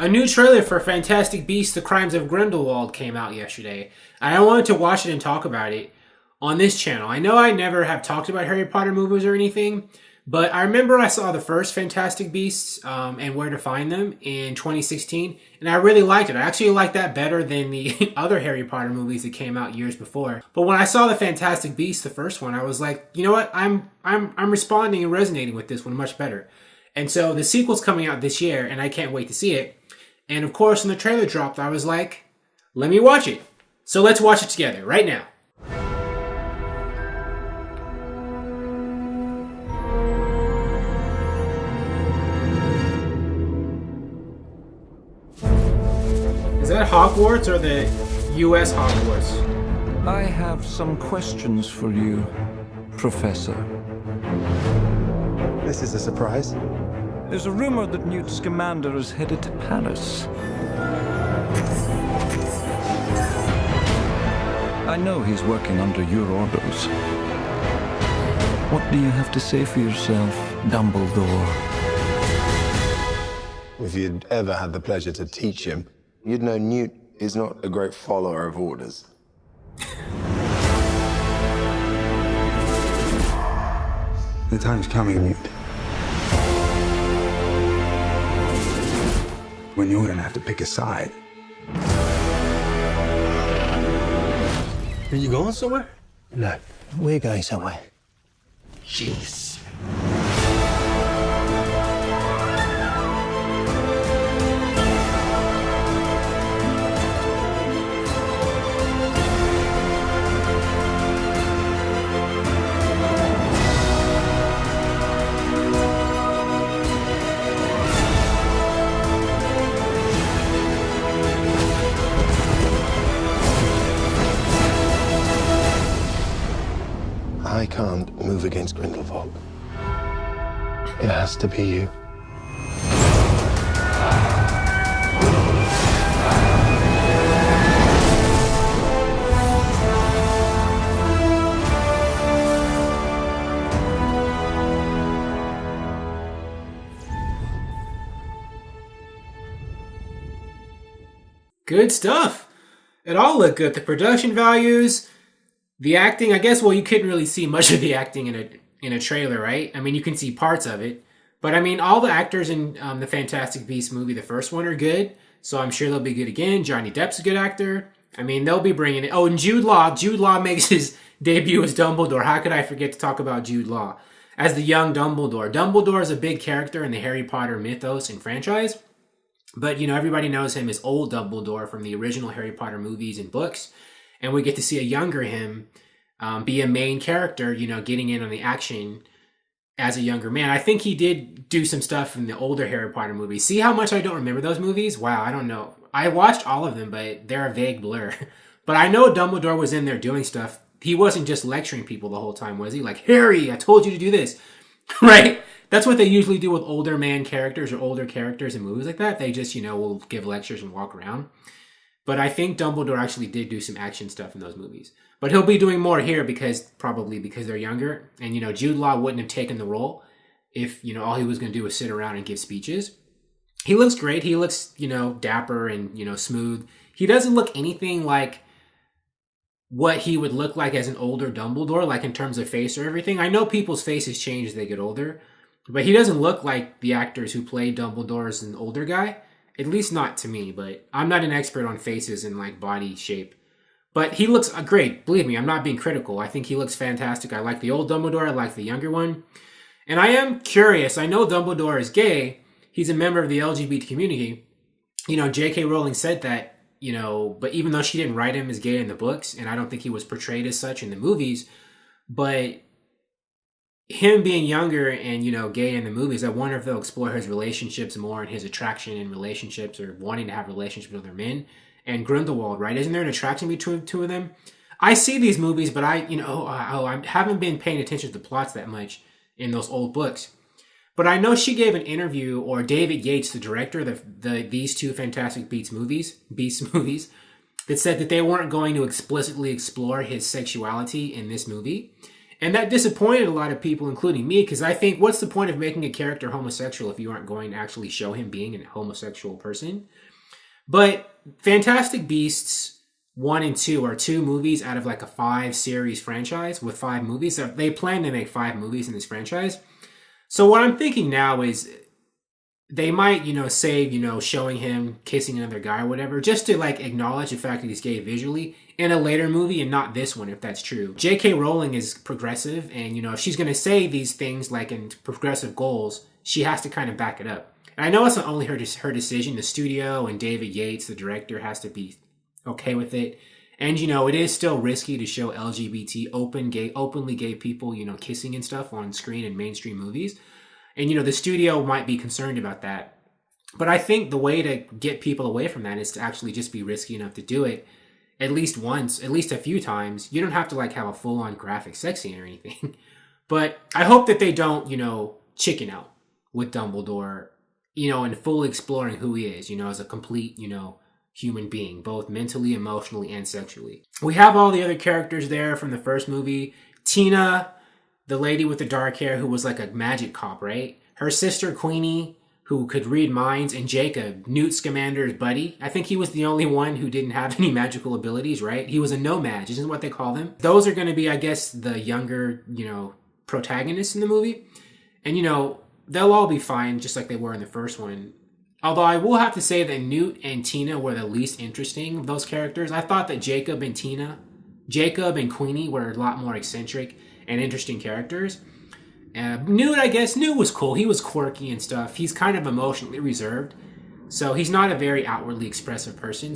A new trailer for Fantastic Beasts: The Crimes of Grindelwald came out yesterday. I wanted to watch it and talk about it on this channel. I know I never have talked about Harry Potter movies or anything, but I remember I saw the first Fantastic Beasts and Where to Find Them in 2016, and I really liked it. I actually liked that better than the other Harry Potter movies that came out years before. But when I saw the Fantastic Beasts, the first one, I was like, you know what? I'm responding and resonating with this one much better. And so the sequel's coming out this year, and I can't wait to see it. And of course, when the trailer dropped, I was like, let me watch it. So let's watch it together right now. Is that Hogwarts or the US Hogwarts? I have some questions for you, Professor. This is a surprise. There's a rumor that Newt Scamander is headed to Paris. I know he's working under your orders. What do you have to say for yourself, Dumbledore? If you'd ever had the pleasure to teach him, you'd know Newt is not a great follower of orders. The time's coming, Newt, when you're gonna have to pick a side. Are you going somewhere? No, we're going somewhere. Jeez. I can't move against Grindelwald. It has to be you. Good stuff. It all looked good. The production values, the acting, I guess, well, you couldn't really see much of the acting in a trailer, right? I mean, you can see parts of it. But, I mean, all the actors in the Fantastic Beasts movie, the first one, are good. So I'm sure they'll be good again. Johnny Depp's a good actor. I mean, they'll be bringing it. Oh, and Jude Law. Jude Law makes his debut as Dumbledore. How could I forget to talk about Jude Law as the young Dumbledore? Dumbledore is a big character in the Harry Potter mythos and franchise. But, you know, everybody knows him as old Dumbledore from the original Harry Potter movies and books. And we get to see a younger him be a main character, you know, getting in on the action as a younger man. I think he did do some stuff in the older Harry Potter movies. See how much I don't remember those movies? Wow, I don't know. I watched all of them, but they're a vague blur. But I know Dumbledore was in there doing stuff. He wasn't just lecturing people the whole time, was he? Like, Harry, I told you to do this. Right? That's what they usually do with older man characters or older characters in movies like that. They just, you know, will give lectures and walk around. But I think Dumbledore actually did do some action stuff in those movies. But he'll be doing more here probably because they're younger. And, you know, Jude Law wouldn't have taken the role if, you know, all he was going to do was sit around and give speeches. He looks great. He looks, you know, dapper and, you know, smooth. He doesn't look anything like what he would look like as an older Dumbledore, like in terms of face or everything. I know people's faces change as they get older, but he doesn't look like the actors who played Dumbledore as an older guy. At least not to me, but I'm not an expert on faces and like body shape. But he looks great. Believe me, I'm not being critical. I think he looks fantastic. I like the old Dumbledore. I like the younger one. And I am curious. I know Dumbledore is gay. He's a member of the LGBT community. You know, J.K. Rowling said that, you know, but even though she didn't write him as gay in the books, and I don't think he was portrayed as such in the movies, but him being younger and, you know, gay in the movies, I wonder if they'll explore his relationships more and his attraction in relationships or wanting to have relationships with other men. And Grindelwald, right? Isn't there an attraction between the two of them? I see these movies, but I haven't been paying attention to the plots that much in those old books. But I know she gave an interview, or David Yates, the director of these two Fantastic Beasts movies, that said that they weren't going to explicitly explore his sexuality in this movie. And that disappointed a lot of people, including me, because I think, what's the point of making a character homosexual if you aren't going to actually show him being a homosexual person? But Fantastic Beasts 1 and 2 are 2 movies out of like a 5-series franchise with 5 movies. So they plan to make 5 movies in this franchise. So what I'm thinking now is they might, save, showing him kissing another guy or whatever, just to like acknowledge the fact that he's gay visually in a later movie and not this one, if that's true. J.K. Rowling is progressive, and, if she's going to say these things like in progressive goals, she has to kind of back it up. And I know it's not only her decision. The studio and David Yates, the director, has to be okay with it. And, it is still risky to show LGBT, openly gay people, kissing and stuff on screen in mainstream movies. And, the studio might be concerned about that. But I think the way to get people away from that is to actually just be risky enough to do it at least once, at least a few times. You don't have to like have a full-on graphic sex scene or anything. But I hope that they don't, chicken out with Dumbledore, and fully exploring who he is, as a complete, human being, both mentally, emotionally, and sexually. We have all the other characters there from the first movie. Tina, the lady with the dark hair who was like a magic cop, right? Her sister Queenie, who could read minds, and Jacob, Newt Scamander's buddy. I think he was the only one who didn't have any magical abilities, right? He was a nomad, isn't what they call them. Those are going to be, I guess, the younger, protagonists in the movie. And, they'll all be fine, just like they were in the first one. Although I will have to say that Newt and Tina were the least interesting of those characters. I thought that Jacob and Queenie were a lot more eccentric and interesting characters. Newt was cool. He was quirky and stuff. He's kind of emotionally reserved, so he's not a very outwardly expressive person.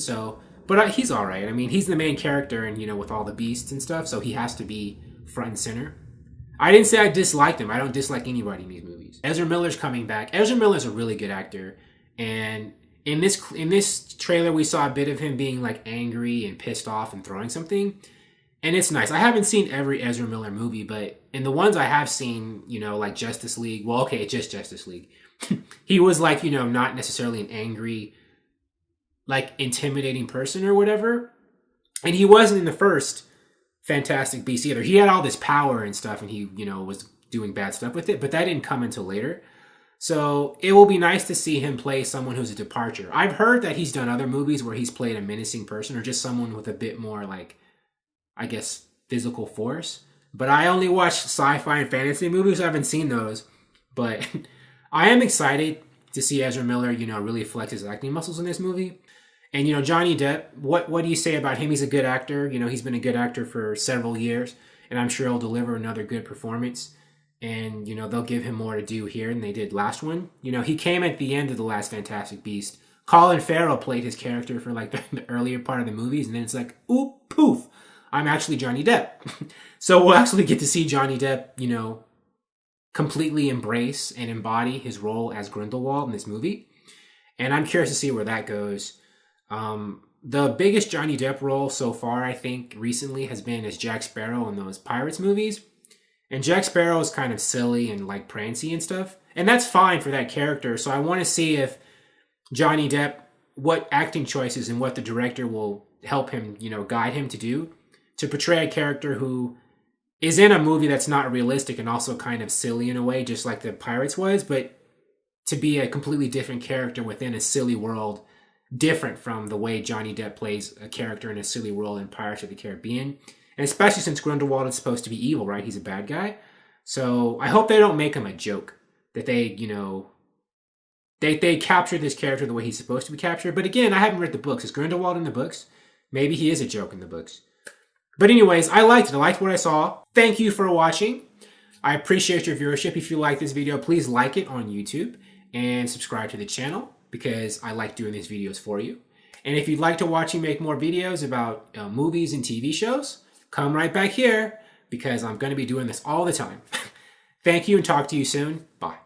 But he's all right. I mean, he's the main character, and with all the beasts and stuff, so he has to be front and center. I didn't say I disliked him. I don't dislike anybody in these movies. Ezra Miller's coming back. Ezra Miller's a really good actor, and in this trailer, we saw a bit of him being like angry and pissed off and throwing something. And it's nice. I haven't seen every Ezra Miller movie, but in the ones I have seen, like Justice League, well, okay, just Justice League. He was like, not necessarily an angry, like intimidating person or whatever. And he wasn't in the first Fantastic Beasts either. He had all this power and stuff, and he, was doing bad stuff with it, but that didn't come until later. So it will be nice to see him play someone who's a departure. I've heard that he's done other movies where he's played a menacing person or just someone with a bit more like, I guess, physical force. But I only watch sci-fi and fantasy movies. So I haven't seen those. But I am excited to see Ezra Miller, really flex his acting muscles in this movie. And, Johnny Depp, what do you say about him? He's a good actor. He's been a good actor for several years. And I'm sure he'll deliver another good performance. And, they'll give him more to do here than they did last one. He came at the end of the last Fantastic Beast. Colin Farrell played his character for like the earlier part of the movies. And then it's like, ooh, poof. I'm actually Johnny Depp. So we'll actually get to see Johnny Depp, completely embrace and embody his role as Grindelwald in this movie. And I'm curious to see where that goes. The biggest Johnny Depp role so far, I think, recently has been as Jack Sparrow in those Pirates movies. And Jack Sparrow is kind of silly and like prancy and stuff. And that's fine for that character. So I want to see if Johnny Depp, what acting choices and what the director will help him, guide him to do to portray a character who is in a movie that's not realistic and also kind of silly in a way, just like the Pirates was, but to be a completely different character within a silly world, different from the way Johnny Depp plays a character in a silly world in Pirates of the Caribbean. And especially since Grindelwald is supposed to be evil, right? He's a bad guy. So I hope they don't make him a joke, that they capture this character the way he's supposed to be captured. But again, I haven't read the books. Is Grindelwald in the books? Maybe he is a joke in the books. But anyways, I liked it. I liked what I saw. Thank you for watching. I appreciate your viewership. If you like this video, please like it on YouTube and subscribe to the channel because I like doing these videos for you. And if you'd like to watch me make more videos about movies and TV shows, come right back here because I'm going to be doing this all the time. Thank you and talk to you soon. Bye.